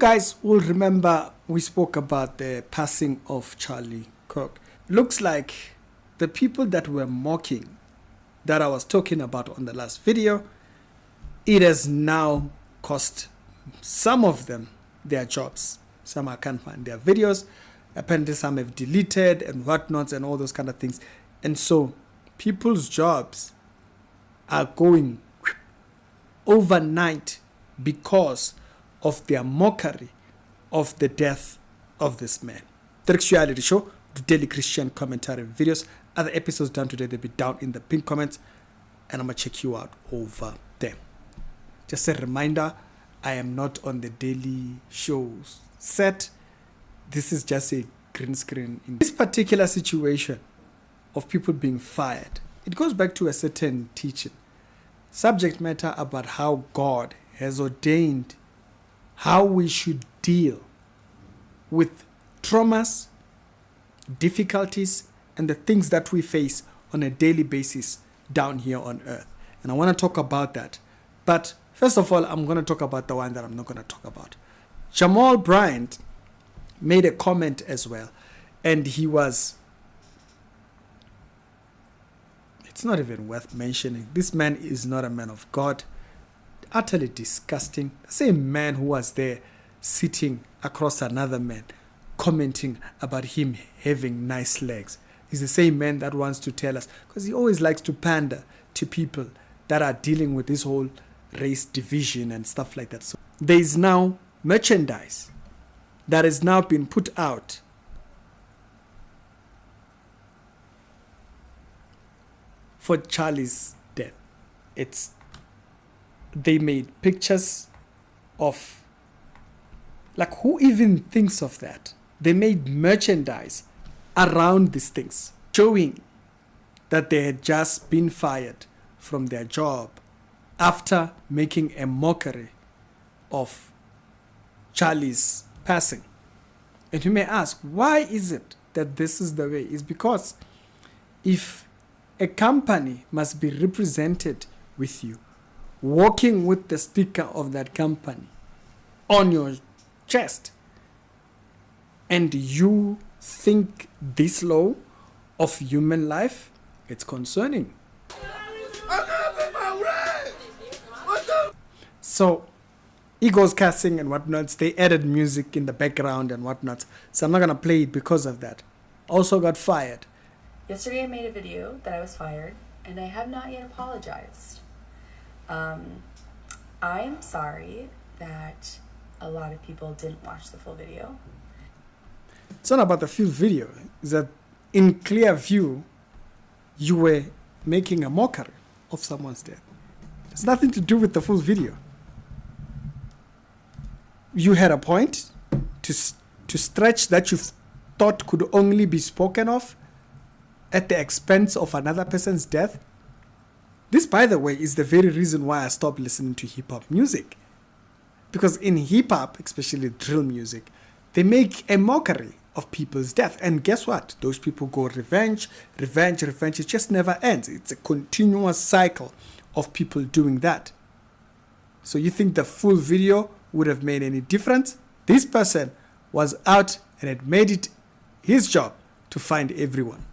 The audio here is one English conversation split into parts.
guys will remember we spoke about the passing of Charlie Kirk. Looks like the people that were mocking that I was talking about on the last video, it has now cost some of them their jobs. Some I can't find their videos. Apparently some have deleted and whatnot and all those kind of things. And so people's jobs are going overnight because of their mockery of the death of this man. Tricks Reality Show, the daily Christian commentary videos. Other episodes done today, they'll be down in the pinned comments, and I'm gonna check you out over there. Just a reminder, I am not on the daily show set. This is just a green screen. In this particular situation of people being fired, it goes back to a certain teaching, subject matter about how God has ordained how we should deal with traumas, difficulties, and the things that we face on a daily basis down here on earth. And I want to talk about that. But first of all, I'm going to talk about the one that I'm not going to talk about. Jamal Bryant made a comment as well. And he was, it's not even worth mentioning. This man is not a man of God. Utterly disgusting. The same man who was there sitting across another man, commenting about him having nice legs. He's the same man that wants to tell us, because he always likes to pander to people that are dealing with this whole race division and stuff like that. So there is now merchandise that has now been put out for Charlie's death. They made pictures of, like, who even thinks of that? They made merchandise around these things, showing that they had just been fired from their job after making a mockery of Charlie's passing. And you may ask, why is it that this is the way? It's because if a company must be represented with you, walking with the sticker of that company on your chest, and you think this low of human life, it's concerning. So, egos casting and whatnot, they added music in the background and whatnot. So I'm not going to play it because of that. Also got fired. Yesterday I made a video that I was fired, and I have not yet apologized. I am sorry that a lot of people didn't watch the full video. It's not about the full video. It's that in clear view, you were making a mockery of someone's death. It's nothing to do with the full video. You had a point to stretch that you thought could only be spoken of at the expense of another person's death. This, by the way, is the very reason why I stopped listening to hip-hop music. Because in hip-hop, especially drill music, they make a mockery of people's death. And guess what? Those people go revenge, revenge, revenge. It just never ends. It's a continuous cycle of people doing that. So you think the full video would have made any difference? This person was out and had made it his job to find everyone.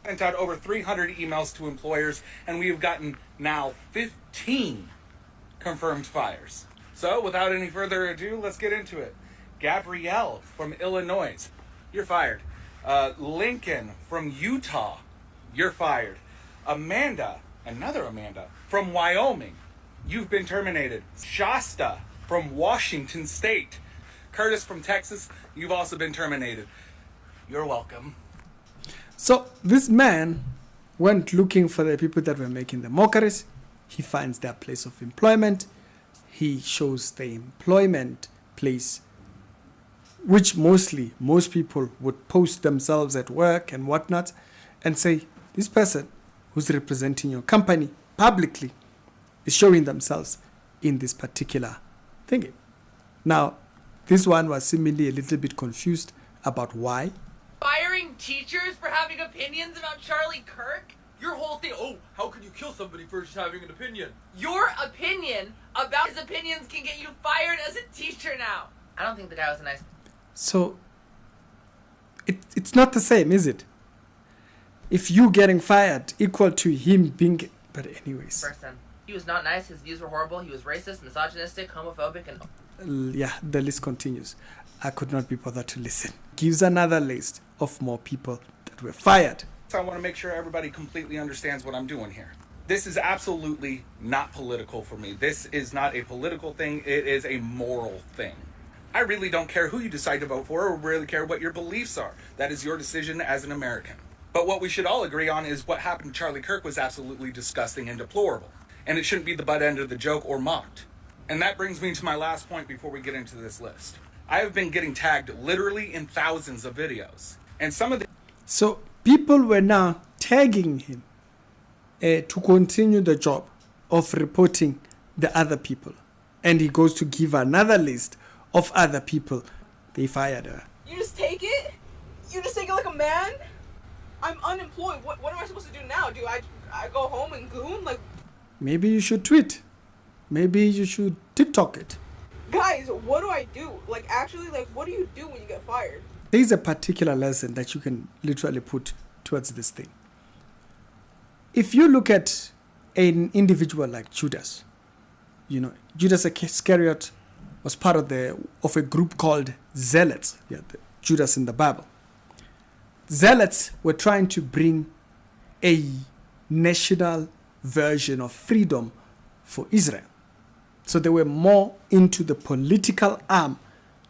Sent out over 300 emails to employers, and we've gotten now 15 confirmed fires. So without any further ado, let's get into it. Gabrielle from Illinois, you're fired. Lincoln from Utah, you're fired. Amanda, another Amanda, from Wyoming, you've been terminated. Shasta from Washington State. Curtis from Texas, you've also been terminated. You're welcome. So this man went looking for the people that were making the mockeries. He finds their place of employment. He shows the employment place, which most people would post themselves at work and whatnot, and say, this person who's representing your company publicly is showing themselves in this particular thingy. Now, this one was seemingly a little bit confused about why. Firing teachers for having opinions about Charlie Kirk? Your whole thing, oh, how can you kill somebody for just having an opinion? Your opinion about his opinions can get you fired as a teacher now. I don't think the guy was a nice So it's not the same, is it? If you getting fired equal to him being... But anyways, person. He was not nice. His views were horrible. He was racist, misogynistic, homophobic, and... yeah, the list continues. I could not be bothered to listen. Gives another list of more people that were fired. So I want to make sure everybody completely understands what I'm doing here. This is absolutely not political for me. This is not a political thing. It is a moral thing. I really don't care who you decide to vote for or really care what your beliefs are. That is your decision as an American. But what we should all agree on is what happened to Charlie Kirk was absolutely disgusting and deplorable. And it shouldn't be the butt end of the joke or mocked. And that brings me to my last point before we get into this list. I have been getting tagged literally in thousands of videos. And some of the... So people were now tagging him to continue the job of reporting the other people. And he goes to give another list of other people. They fired her. You just take it? You just take it like a man? I'm unemployed. What am I supposed to do now? Do I go home and goon? Like, maybe you should tweet. Maybe you should Tik Tok it. guys, what do I do? Like, actually, like, what do you do when you get fired? There's a particular lesson that you can literally put towards this thing. If you look at an individual like Judas, you know, Judas Iscariot was part of a group called Zealots. Yeah, Judas in the Bible. Zealots were trying to bring a national version of freedom for Israel. So they were more into the political arm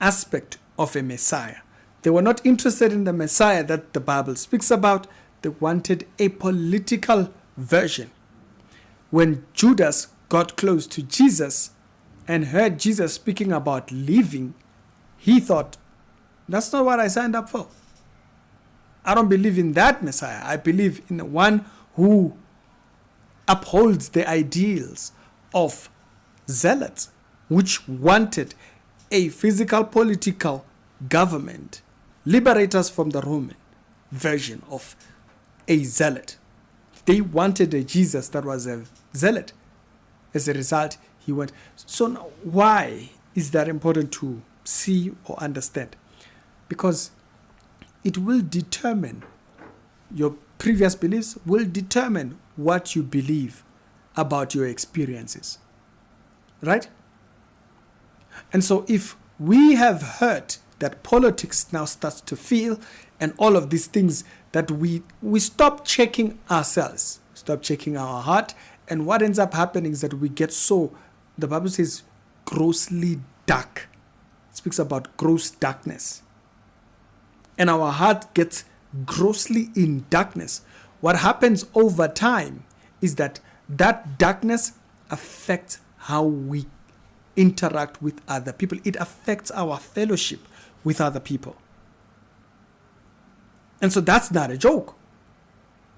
aspect of a Messiah. They were not interested in the Messiah that the Bible speaks about. They wanted a political version. When Judas got close to Jesus and heard Jesus speaking about leaving, he thought, that's not what I signed up for. I don't believe in that Messiah. I believe in the one who upholds the ideals of zealots, which wanted a physical political government, liberate us from the Roman version of a zealot. They wanted a Jesus that was a zealot. As a result, he went. So now, why is that important to see or understand? Because it will determine, your previous beliefs will determine what you believe about your experiences. Right? And so if we have heard that politics now starts to feel and all of these things, that we stop checking ourselves, stop checking our heart, and what ends up happening is that we get so, the Bible says, grossly dark. It speaks about gross darkness. And our heart gets grossly in darkness. What happens over time is that darkness affects how we interact with other people. It affects our fellowship with other people. And so that's not a joke.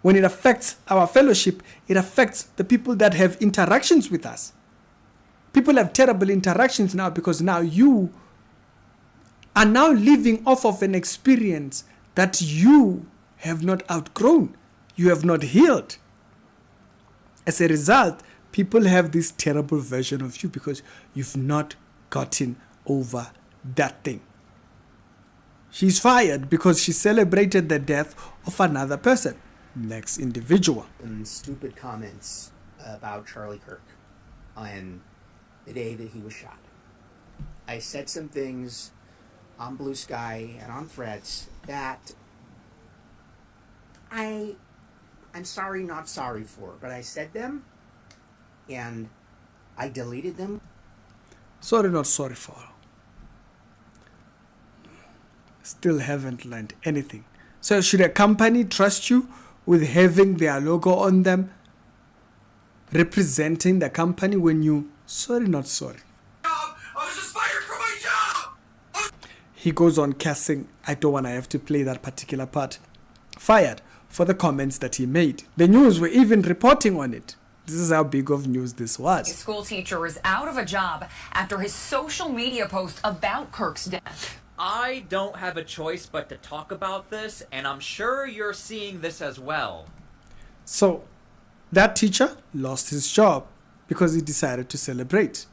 When it affects our fellowship, it affects the people that have interactions with us. People have terrible interactions now because now you are now living off of an experience that you have not outgrown. You have not healed. As a result, people have this terrible version of you because you've not gotten over that thing. She's fired because she celebrated the death of another person. Next individual. And stupid comments about Charlie Kirk on the day that he was shot. I said some things on Blue Sky and on Threads that I'm sorry, not sorry for, but I said them and I deleted them. Sorry, not sorry for. Still haven't learned anything. So should a company trust you with having their logo on them, representing the company when you, sorry, not sorry. I was just fired from my job! He goes on cursing. I don't want to have to play that particular part. Fired for the comments that he made. The news were even reporting on it. This is how big of news this was. A school teacher is out of a job after his social media post about Kirk's death. I don't have a choice but to talk about this, and I'm sure you're seeing this as well. So, that teacher lost his job because he decided to celebrate.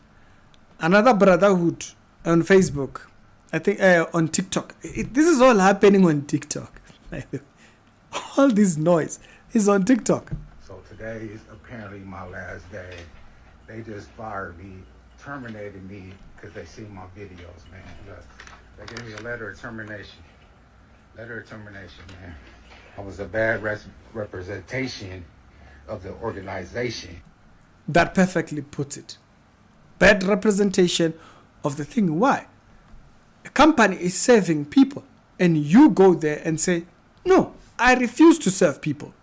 Another brotherhood on Facebook I think on TikTok. This is all happening on TikTok. All this noise is on TikTok. So today is apparently my last day. They just fired me, terminated me because they see my videos, man. Look, they gave me a letter of termination. Letter of termination, man. I was a bad representation of the organization. That perfectly puts it. Bad representation of the thing. Why? A company is serving people, and you go there and say, no, I refuse to serve people.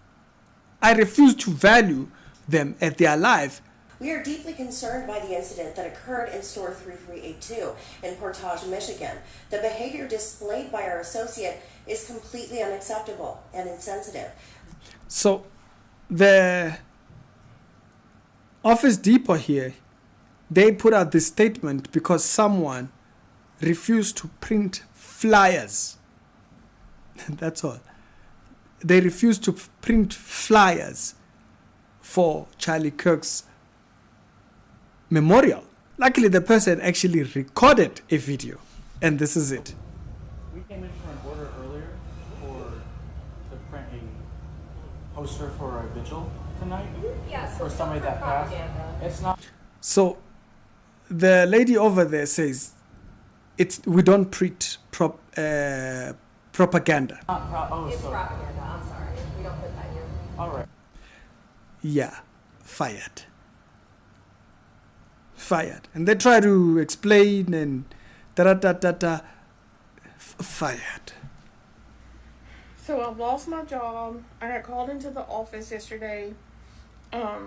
I refuse to value them as they are alive. We are deeply concerned by the incident that occurred in store 3382 in Portage, Michigan. The behavior displayed by our associate is completely unacceptable and insensitive. So the Office Depot here, they put out this statement because someone refused to print flyers. That's all. They refused to print flyers for Charlie Kirk's memorial. Luckily, the person actually recorded a video, and this is it. We came in for an order earlier to print a poster for a vigil tonight. Yeah, so for somebody that passed. It's not. So the lady over there says, we don't print propaganda. It's propaganda. I'm sorry. We don't put that here. All right. Yeah, fired. And they try to explain and fired. So I lost my job. I got called into the office yesterday. I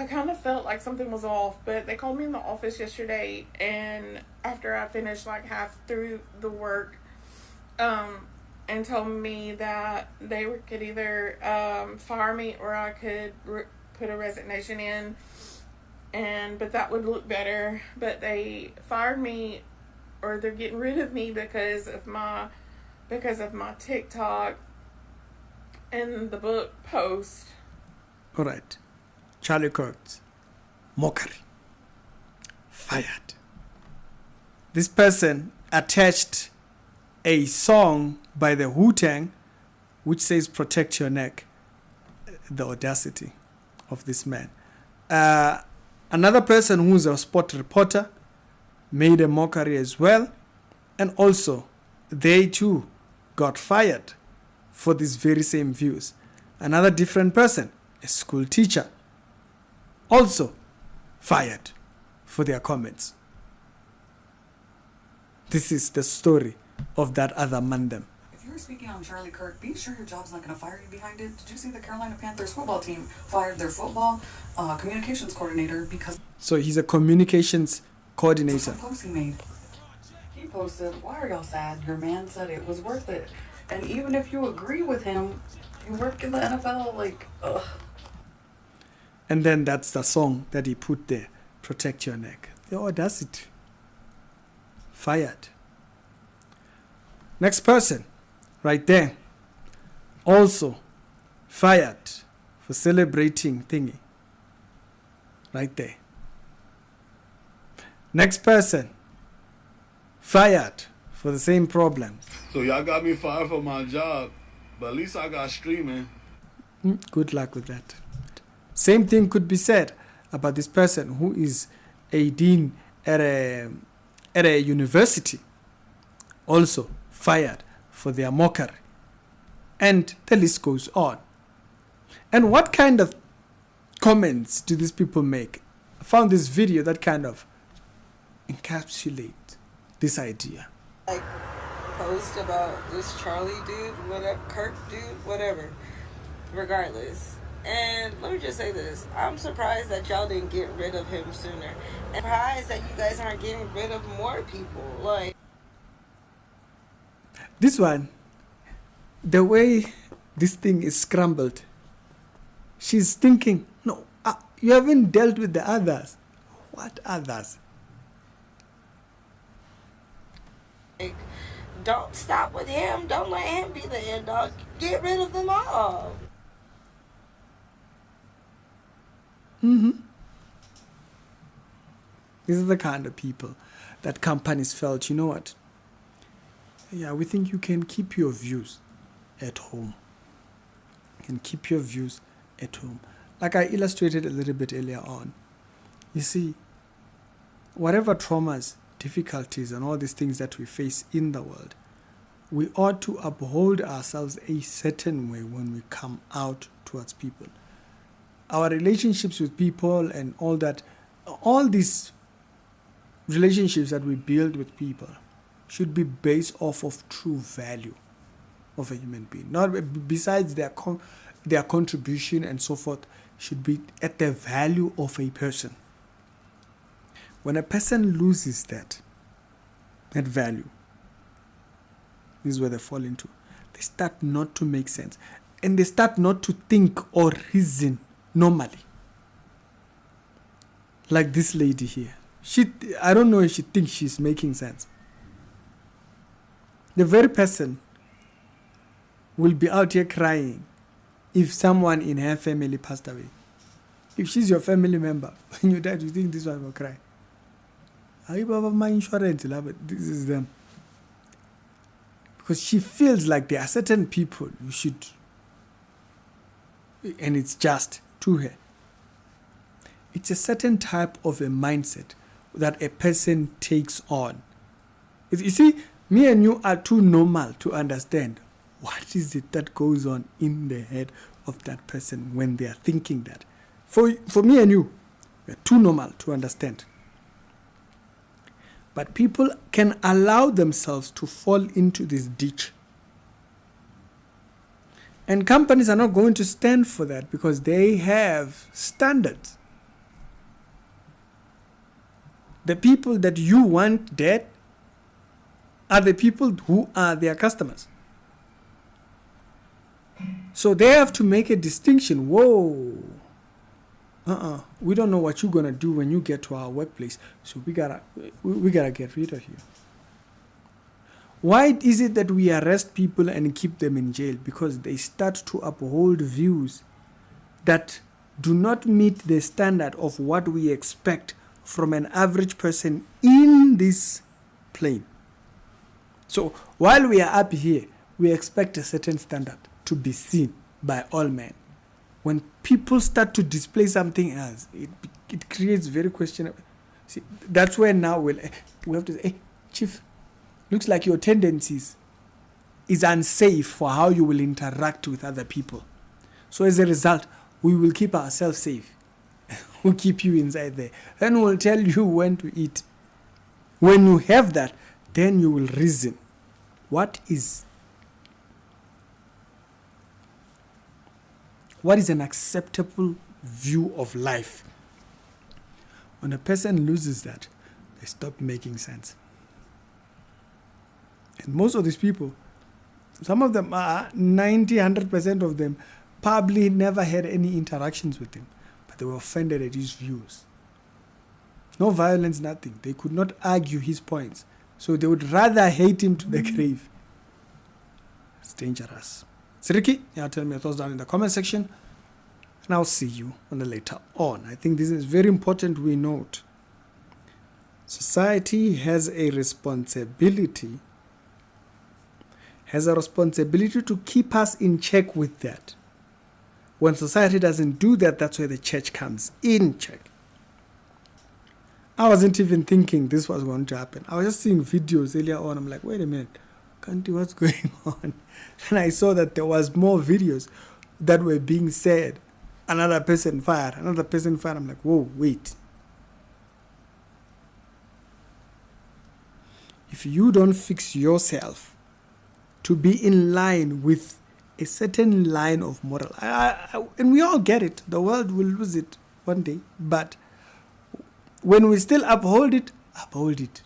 kind of felt like something was off, but they called me in the office yesterday, and after I finished like half through the work, and told me that they could either fire me or I could put a resignation in, but that would look better. But they fired me, or they're getting rid of me because of my TikTok and the book post. All right. Charlie Kirk's mockery. Fired. This person attached a song by the Wu-Tang which says protect your neck. The audacity of this man. Another person who's a sport reporter made a mockery as well, and also they too got fired for these very same views. Another different person, a school teacher, also fired for their comments. This is the story of that other Mandem. If you're speaking on Charlie Kirk, be sure your job's not going to fire you behind it. Did you see the Carolina Panthers football team fired their football communications coordinator because... So he's a communications coordinator. Some post he made. He posted, why are y'all sad? Your man said it was worth it. And even if you agree with him, you work in the NFL, like, ugh. And then that's the song that he put there, protect your neck. The audacity. Fired. Next person, right there, also fired for celebrating thingy. Right there. Next person, fired for the same problem. So y'all got me fired for my job, but at least I got streaming. Good luck with that. Same thing could be said about this person who is a dean at a university, also fired for their mockery. And the list goes on. And what kind of comments do these people make? I found this video that kind of encapsulate this idea. Like, post about this Charlie dude, whatever, Kirk dude, whatever, regardless. And let me just say this. I'm surprised that y'all didn't get rid of him sooner. And surprised that you guys aren't getting rid of more people. Like, this one, the way this thing is scrambled, she's thinking, no, you haven't dealt with the others. What others? Don't stop with him. Don't let him be the end dog. Get rid of them all. These are the kind of people that companies felt, you know what? Yeah, we think you can keep your views at home. You can keep your views at home. Like I illustrated a little bit earlier on. You see, whatever traumas, difficulties, and all these things that we face in the world, we ought to uphold ourselves a certain way when we come out towards people. Our relationships with people and all that, all these relationships that we build with people should be based off of true value of a human being. Not besides their contribution and so forth, should be at the value of a person. When a person loses that value, this is where they fall into. They start not to make sense. And they start not to think or reason normally. Like this lady here. I don't know if she thinks she's making sense. The very person will be out here crying if someone in her family passed away. If she's your family member, when you die, you think this one will cry. My insurance, this is them. Because she feels like there are certain people you should, and it's just to her. It's a certain type of a mindset that a person takes on. You see, me and you are too normal to understand what is it that goes on in the head of that person when they are thinking that. For me and you, we are too normal to understand. But people can allow themselves to fall into this ditch. And companies are not going to stand for that because they have standards. The people that you want dead are the people who are their customers. So they have to make a distinction. Whoa. We don't know what you're gonna do when you get to our workplace, so we gotta get rid of you. Why is it that we arrest people and keep them in jail? Because they start to uphold views that do not meet the standard of what we expect from an average person in this plane. So while we are up here, we expect a certain standard to be seen by all men. When people start to display something else, it creates very questionable. See, that's where now we have to say, hey, Chief, looks like your tendencies is unsafe for how you will interact with other people. So as a result, we will keep ourselves safe. We'll keep you inside there. Then we'll tell you when to eat. When you have that, then you will reason. What is an acceptable view of life? When a person loses that, they stop making sense. And most of these people, some of them are 90-100% of them probably never had any interactions with him, but they were offended at his views. No violence, nothing. They could not argue his points. So they would rather hate him to the grave. It's dangerous. It's Ricky. Tell me your thoughts down in the comment section. And I'll see you on the later on. I think this is very important we note. Society has a responsibility to keep us in check with that. When society doesn't do that, that's where the church comes in check. I wasn't even thinking this was going to happen. I was just seeing videos earlier on. I'm like, wait a minute, Kanti, what's going on? And I saw that there was more videos that were being said. Another person fired. I'm like, whoa, wait. If you don't fix yourself to be in line with a certain line of moral, and we all get it, the world will lose it one day, but when we still uphold it, uphold it.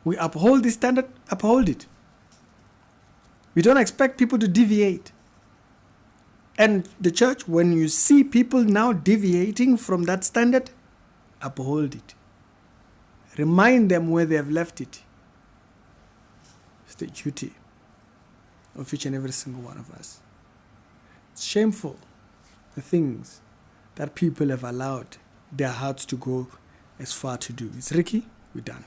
We uphold the standard, uphold it. We don't expect people to deviate. And the church, when you see people now deviating from that standard, uphold it. Remind them where they have left it. It's the duty of each and every single one of us. shameful, the things that people have allowed their hearts to go as far to do. It's Ricky, we're done.